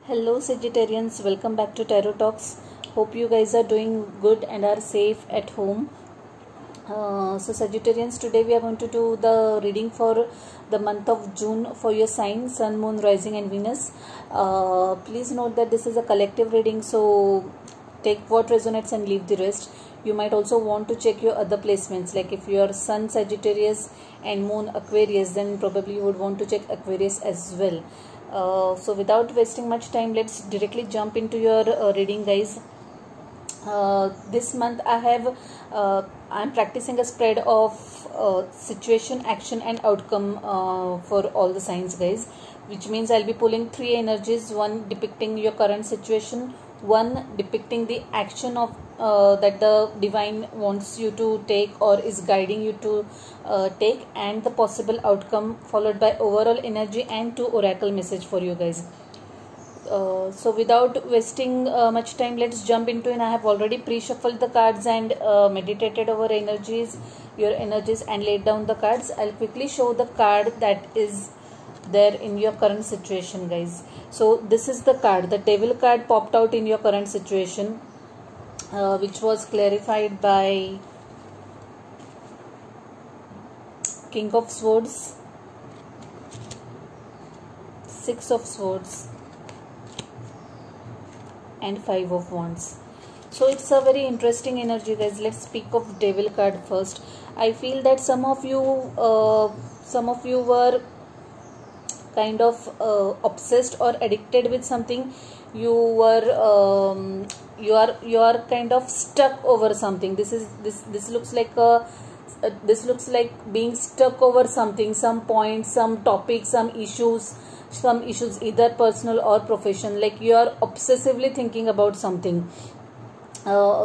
Hello Sagittarians, welcome back to Tarot Talks. Hope you guys are doing good and are safe at home. So Sagittarians, today we are going to do the reading for the month of June for your sign, Sun, Moon, Rising and Venus. Please note that this is a collective reading, so take what resonates and leave the rest. You might also want to check your other placements, like if your Sun Sagittarius and Moon Aquarius, then probably you would want to check Aquarius as well. So without wasting much time, let's directly jump into your reading, guys. This month I'm practicing a spread of situation, action and outcome for all the signs, guys, which means I'll be pulling three energies: one depicting your current situation, one depicting the action of that the divine wants you to take or is guiding you to take, and the possible outcome, followed by overall energy and two oracle message for you guys. So without wasting much time, let's jump into it. I have already pre-shuffled the cards and meditated over your energies and laid down the cards. I'll quickly show the card that is there in your current situation, guys. So this is the card. The Devil card popped out in your current situation, which was clarified by King of Swords, Six of Swords and Five of Wands. So it's a very interesting energy, guys. Let's speak of Devil card first. I feel that some of you were kind of obsessed or addicted with something. You are kind of stuck over something. This looks like being stuck over something, some point, some topic, some issues, either personal or professional. Like you are obsessively thinking about something.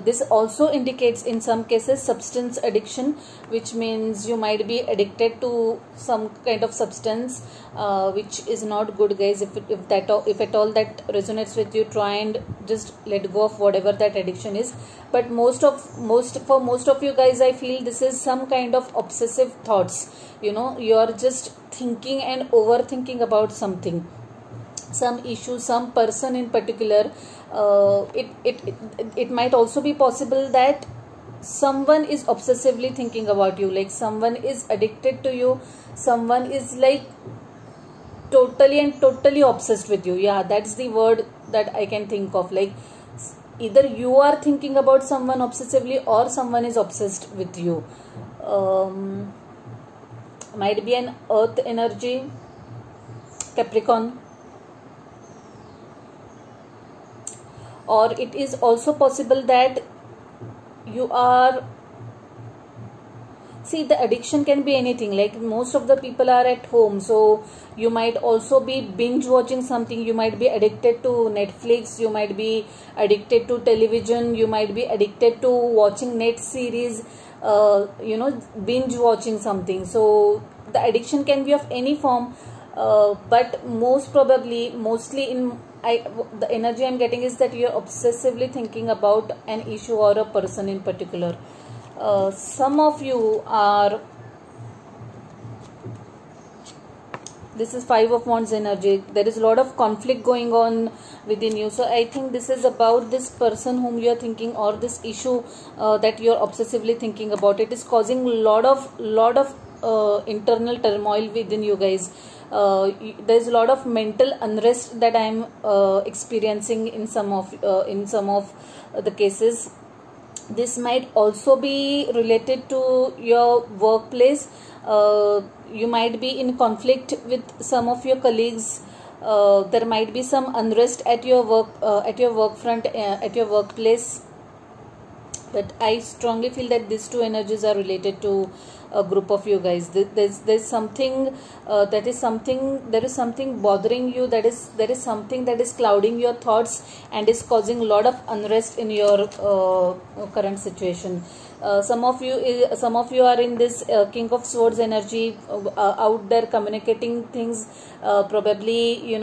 This also indicates in some cases substance addiction, which means you might be addicted to some kind of substance, which is not good, guys. If at all that resonates with you, try and just let go of whatever that addiction is. But for most of you guys, I feel this is some kind of obsessive thoughts. You know, you are just thinking and overthinking about something, some issue, some person in particular. It might also be possible that someone is obsessively thinking about you, like someone is addicted to you, someone is like totally obsessed with you. Yeah, that's the word that I can think of. Like either you are thinking about someone obsessively or someone is obsessed with you. Might be an earth energy, Capricorn. Or it is also possible that you are, see, the addiction can be anything. Like most of the people are at home, so you might also be binge watching something. You might be addicted to Netflix, you might be addicted to television, you might be addicted to watching net series, binge watching something. So the addiction can be of any form, but the energy I'm getting is that you're obsessively thinking about an issue or a person in particular. Some of you are, this is Five of Wands energy. There is a lot of conflict going on within you. So I think this is about this person whom you are thinking, or this issue that you are obsessively thinking about. It is causing lot of internal turmoil within you guys. There's a lot of mental unrest that I'm experiencing in some of the cases. This might also be related to your workplace. You might be in conflict with some of your colleagues. There might be some unrest at your work front, at your workplace. But I strongly feel that these two energies are related to a group of you guys. There's something there is something bothering you. There is something that is clouding your thoughts and is causing a lot of unrest in your current situation. Some of you are in this King of Swords energy, out there communicating things, probably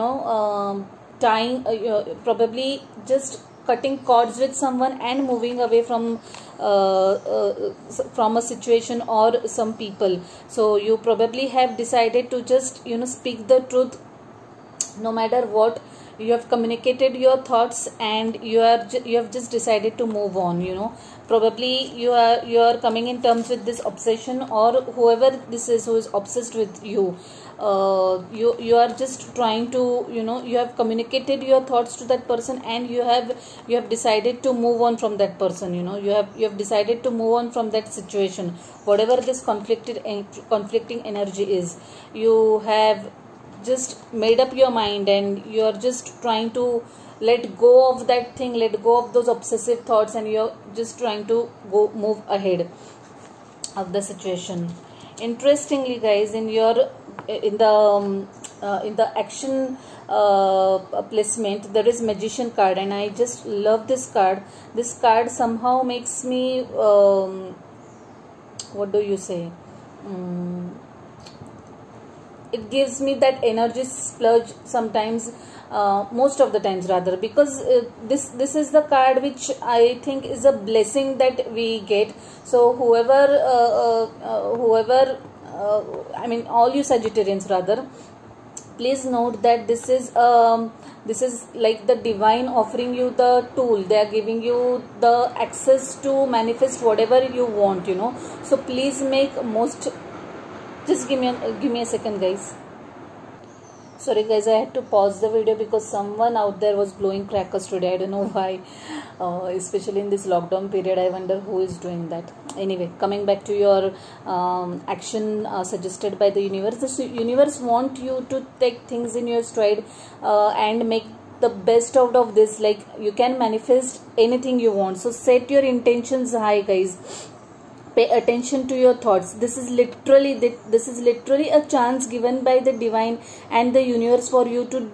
probably just cutting cords with someone and moving away from a situation or some people. So you probably have decided to just speak the truth no matter what you have communicated your thoughts, and you have just decided to move on. Probably you are coming in terms with this obsession, or whoever this is who is obsessed with you. You are just trying to, you have communicated your thoughts to that person, and you have decided to move on from that person. You have decided to move on from that situation, whatever this conflicting energy is. You have just made up your mind, and you are just trying to let go of that thing, let go of those obsessive thoughts, and you're just trying to move ahead of the situation. Interestingly, guys, in the action placement, there is Magician card, and I just love this card. This card somehow makes me what do you say, it gives me that energy splurge sometimes, most of the times rather, because this is the card which I think is a blessing that we get. So whoever I mean all you Sagittarians rather, please note that this is like the divine offering you the tool. They are giving you the access to manifest whatever you want. So please make most. Just give me a second, guys. Sorry guys, I had to pause the video because someone out there was blowing crackers today. I don't know why, especially in this lockdown period. I wonder who is doing that. Anyway, coming back to your action suggested by the universe. The universe want you to take things in your stride and make the best out of this. Like, you can manifest anything you want. So set your intentions high, guys. Pay attention to your thoughts. This is literally a chance given by the divine and the universe for you to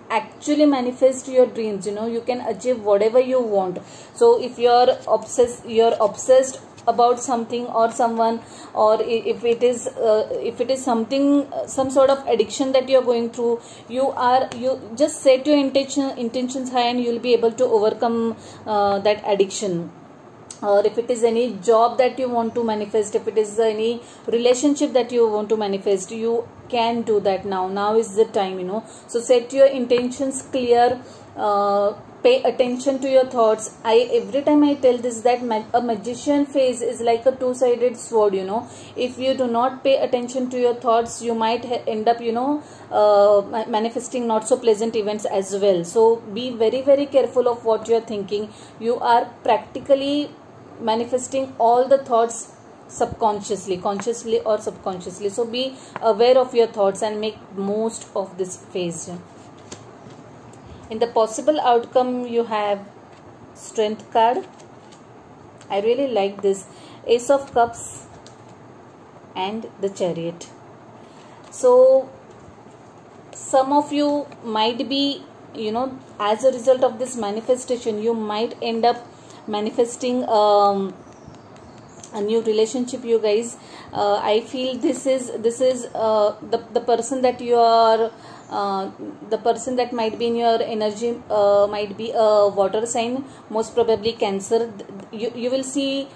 actually manifest your dreams. You can achieve whatever you want. So if you're obsessed about something or someone, or if it is something, some sort of addiction that you're going through, you just set your intentions high, and you'll be able to overcome that addiction. Or if it is any job that you want to manifest, if it is any relationship that you want to manifest, you can do that now. Now is the time. So set your intentions clear. Pay attention to your thoughts. Every time I tell this, that a magician phase is like a two-sided sword. If you do not pay attention to your thoughts, you might end up manifesting not so pleasant events as well. So be very, very careful of what you are thinking. You are practically manifesting all the thoughts subconsciously, consciously or subconsciously. So be aware of your thoughts and make most of this phase. In the possible outcome, you have Strength card. I really like this. Ace of Cups and the Chariot. So some of you might be, as a result of this manifestation, you might end up manifesting a new relationship, you guys. I feel this is the person that you are, the person that might be in your energy might be a water sign, most probably Cancer. You will see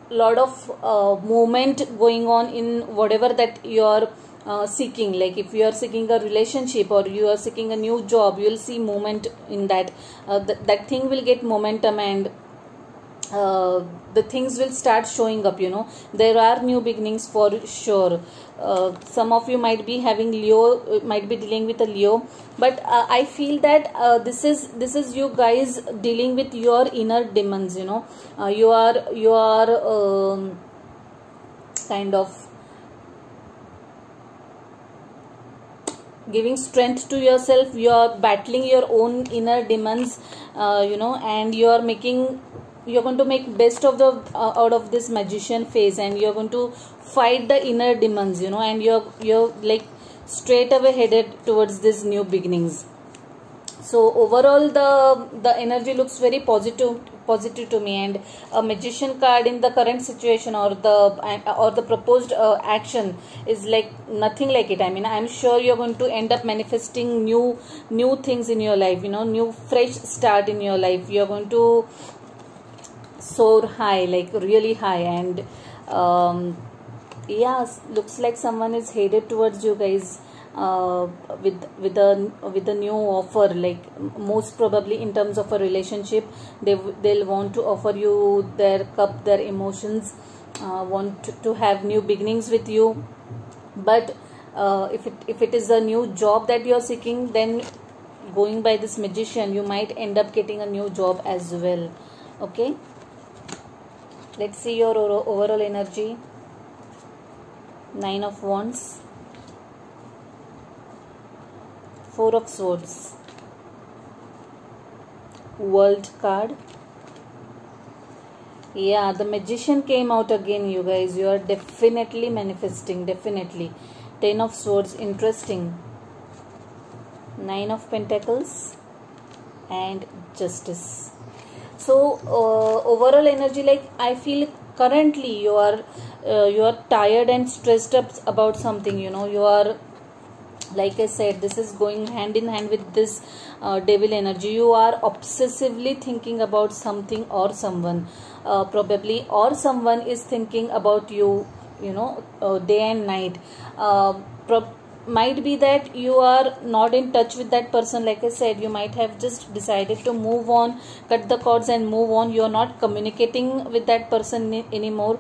lot of movement going on in whatever that you are seeking. Like if you are seeking a relationship or you are seeking a new job, you will see movement in that. That thing will get momentum, and the things will start showing up. There are new beginnings for sure. Some of you might be having Leo, might be dealing with a Leo, but I feel that this is you guys dealing with your inner demons. You are kind of giving strength to yourself. You are battling your own inner demons, and you are you're going to make best of the out of this magician phase, and you're going to fight the inner demons, and you're like straight away headed towards these new beginnings. So overall the energy looks very positive to me, and a magician card in the current situation or the proposed action is like nothing like it. I mean, I'm sure you're going to end up manifesting new things in your life, new fresh start in your life. You're going to soar high, like really high, and yeah, looks like someone is headed towards you guys. with a new offer, like most probably in terms of a relationship, they'll want to offer you their cup, their emotions, want to have new beginnings with you. But if it is a new job that you're seeking, then going by this magician, you might end up getting a new job as well. Okay, let's see your overall energy. 9 of Wands, 4 of Swords, World card. Yeah, the magician came out again, you guys. You are definitely manifesting, definitely. 10 of Swords, interesting. 9 of Pentacles and Justice. So overall energy, like I feel currently you are tired and stressed up about something, you know. You are, like I said, this is going hand in hand with this devil energy. You are obsessively thinking about something or someone, probably, or someone is thinking about you, you know, day and night. Might be that you are not in touch with that person. Like I said, you might have just decided to move on, cut the cords and move on. You are not communicating with that person anymore.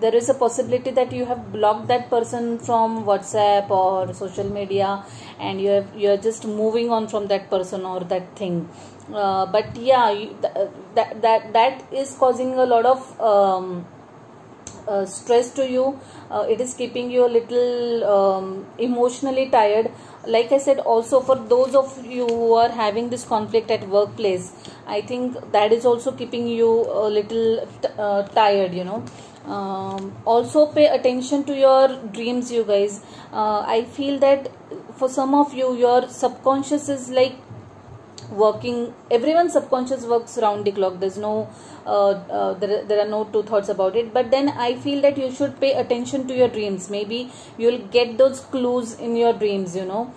There is a possibility that you have blocked that person from WhatsApp or social media, and you are just moving on from that person or that thing. But yeah, that is causing a lot of stress to you. It is keeping you a little emotionally tired. Like I said, also for those of you who are having this conflict at workplace, I think that is also keeping you a little tired, you know. Also pay attention to your dreams, you guys. I feel that for some of you, your subconscious is like working. Everyone's subconscious works round the clock. There's no there are no two thoughts about it. But then I feel that you should pay attention to your dreams. Maybe you'll get those clues in your dreams, you know.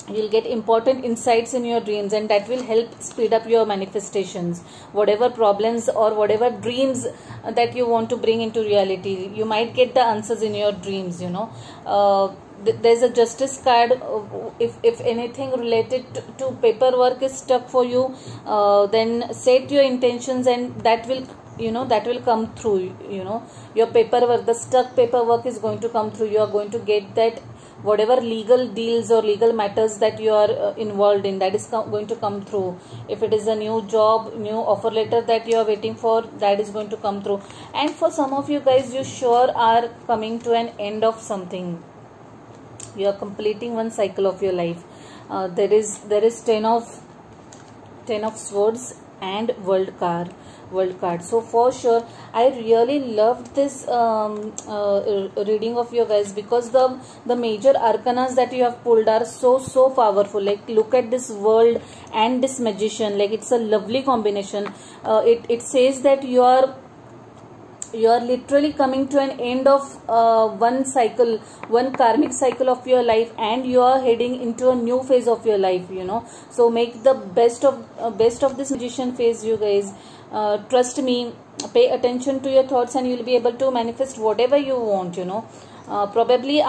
You'll get important insights in your dreams, and that will help speed up your manifestations. Whatever problems or whatever dreams that you want to bring into reality, you might get the answers in your dreams, you know. There's a Justice card. If anything related to paperwork is stuck for you, then set your intentions, and that will, you know, that will come through. You know, your paperwork, the stuck paperwork is going to come through. You are going to get that. Whatever legal deals or legal matters that you are involved in, that is going to come through. If it is a new job, new offer letter that you are waiting for, that is going to come through. And for some of you guys, you sure are coming to an end of something. You are completing one cycle of your life. There is 10 of Swords and World card. So for sure, I really loved this reading of you guys, because the major arcanas that you have pulled are so powerful. Like, look at this World and this Magician. Like, it's a lovely combination. It says that you are literally coming to an end of one cycle, one karmic cycle of your life, and you are heading into a new phase of your life, you know. So make the best of this Magician phase, you guys. Trust me, pay attention to your thoughts, and you will be able to manifest whatever you want, you know. Probably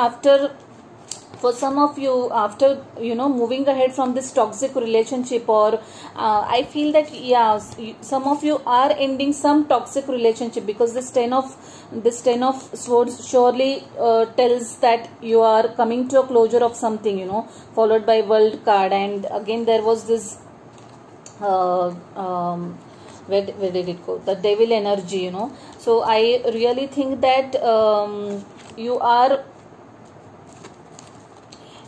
for some of you, after, you know, moving ahead from this toxic relationship, or I feel that, yeah, some of you are ending some toxic relationship, because this 10 of Swords surely tells that you are coming to a closure of something, you know, followed by World card. And again, there was this where did it go? The devil energy, you know. So I really think that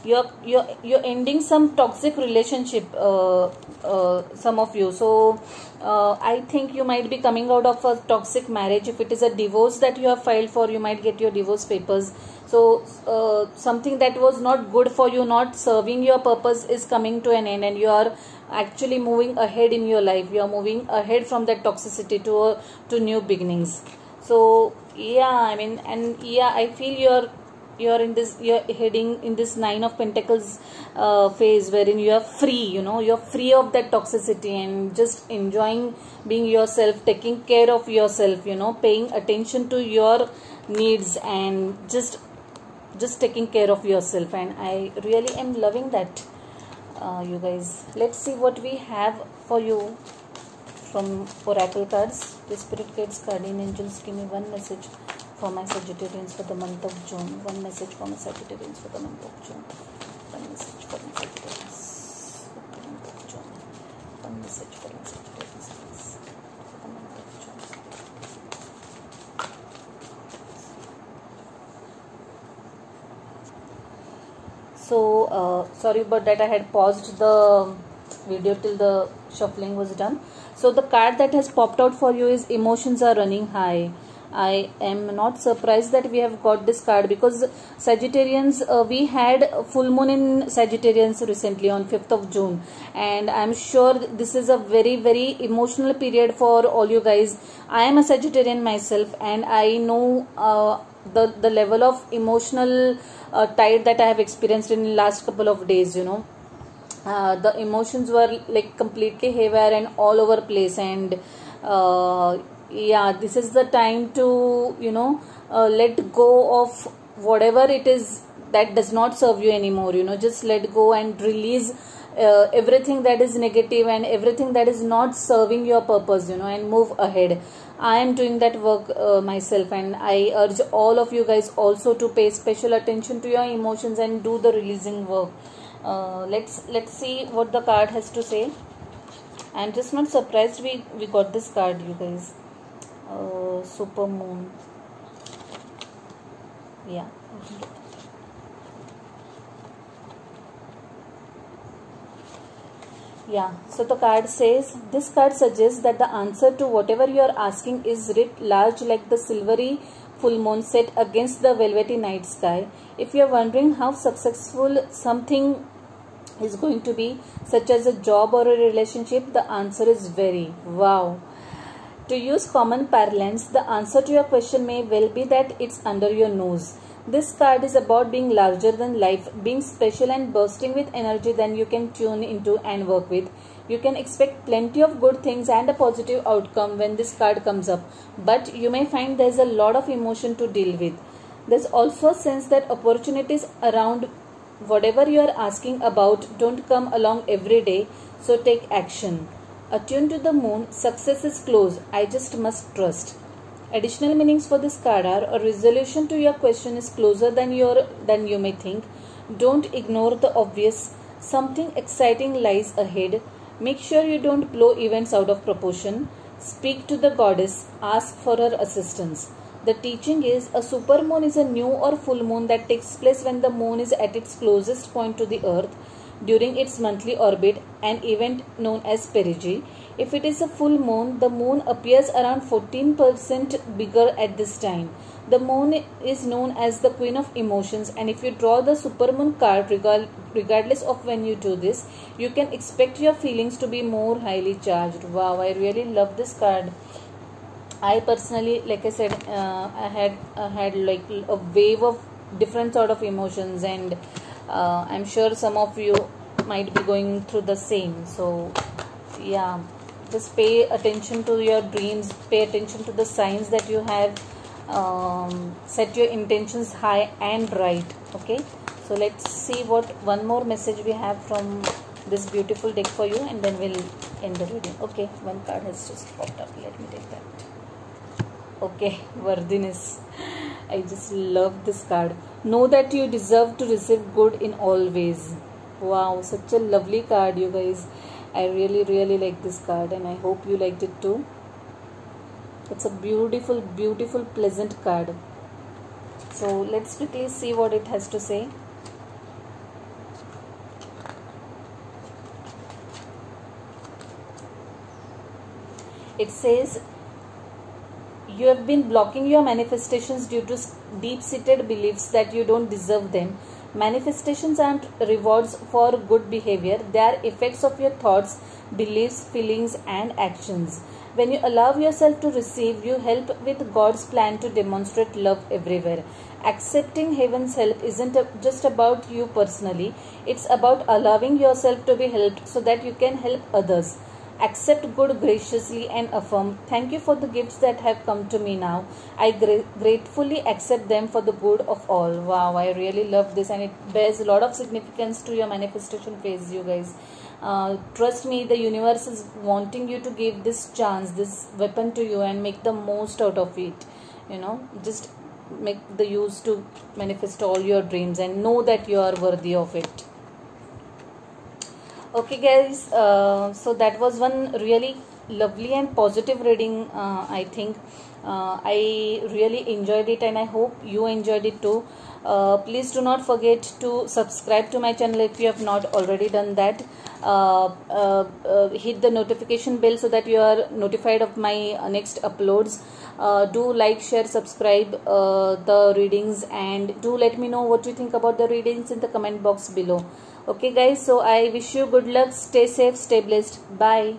you're ending some toxic relationship, some of you. So I think you might be coming out of a toxic marriage. If it is a divorce that you have filed for, you might get your divorce papers. So something that was not good for you, not serving your purpose, is coming to an end, and you are actually moving ahead in your life. You are moving ahead from that toxicity to new beginnings. So yeah, I mean, and yeah, I feel you're heading in this 9 of Pentacles phase, wherein you are free, you know, you're free of that toxicity, and just enjoying being yourself, taking care of yourself, you know, paying attention to your needs, and just just taking care of yourself, and I really am loving that. You guys, let's see what we have for you from oracle cards. The spirit guides, guardian angels, give me one message for my Sagittarians for the month of June. One message for my Sagittarians for the month of June. One message for my Sagittarians for the month of June. One message for my Sagittarians, please, for the month of June. So sorry about that, I had paused the video till the shuffling was done. So the card that has popped out for you is emotions are running high. I am not surprised that we have got this card, because Sagittarians, we had full moon in Sagittarians recently on 5th of June, and I am sure this is a very, very emotional period for all you guys. I am a Sagittarian myself, and I know the level of emotional tide that I have experienced in the last couple of days, you know. The emotions were like completely haywire and all over place, and yeah, this is the time to, you know, let go of whatever it is that does not serve you anymore, you know. Just let go and release everything that is negative and everything that is not serving your purpose, you know, and move ahead. I am doing that work myself, and I urge all of you guys also to pay special attention to your emotions and do the releasing work. Let's see what the card has to say. I'm just not surprised we got this card, you guys. Super moon. Yeah. Yeah, so the card says, this card suggests that the answer to whatever you are asking is writ large like the silvery full moon set against the velvety night sky. If you are wondering how successful something is going to be, such as a job or a relationship, the answer is very. Wow. To use common parlance, the answer to your question may well be that it's under your nose. This card is about being larger than life, being special and bursting with energy that you can tune into and work with. You can expect plenty of good things and a positive outcome when this card comes up, but you may find there's a lot of emotion to deal with. There's also a sense that opportunities around whatever you are asking about don't come along every day, so take action. Attuned to the moon, success is close. I just must trust. Additional meanings for this card are: a resolution to your question is closer than you may think. Don't ignore the obvious. Something exciting lies ahead. Make sure you don't blow events out of proportion. Speak to the goddess. Ask for her assistance. The teaching is, a supermoon is a new or full moon that takes place when the moon is at its closest point to the earth during its monthly orbit, an event known as perigee. If it is a full moon, the moon appears around 14% bigger at this time. The moon is known as the queen of emotions, and if you draw the supermoon card, regardless of when you do this, you can expect your feelings to be more highly charged. Wow, I really love this card. I personally, like I said, I had like a wave of different sort of emotions, and I'm sure some of you might be going through the same. So yeah, just pay attention to your dreams, pay attention to the signs that you have, set your intentions high and right. Okay, so let's see what one more message we have from this beautiful deck for you, and then we'll end the reading. Okay, one card has just popped up. Let me take that. Okay, worthiness. I just love this card. Know that you deserve to receive good in all ways. Wow, such a lovely card, you guys. I really like this card, and I hope you liked it too. It's a beautiful, pleasant card. So let's quickly see what it has to say. It says, you have been blocking your manifestations due to deep-seated beliefs that you don't deserve them. Manifestations aren't rewards for good behavior. They are effects of your thoughts, beliefs, feelings, and actions. When you allow yourself to receive, you help with God's plan to demonstrate love everywhere. Accepting heaven's help isn't just about you personally. It's about allowing yourself to be helped so that you can help others. accept good graciously and affirm, thank you for the gifts that have come to me now. I gratefully accept them for the good of all. Wow, I really love this, and it bears a lot of significance to your manifestation phase, you guys. Trust me, the universe is wanting you to give this chance, this weapon to you, and make the most out of it. Just make the use to manifest all your dreams and know that you are worthy of it. Okay guys, so that was one really lovely and positive reading. I think I really enjoyed it, and I hope you enjoyed it too. Please do not forget to subscribe to my channel if you have not already done that. Hit the notification bell so that you are notified of my next uploads. Do like, share, subscribe the readings, and do let me know what you think about the readings in the comment box below. Okay guys, so I wish you good luck, stay safe, stay blessed, bye.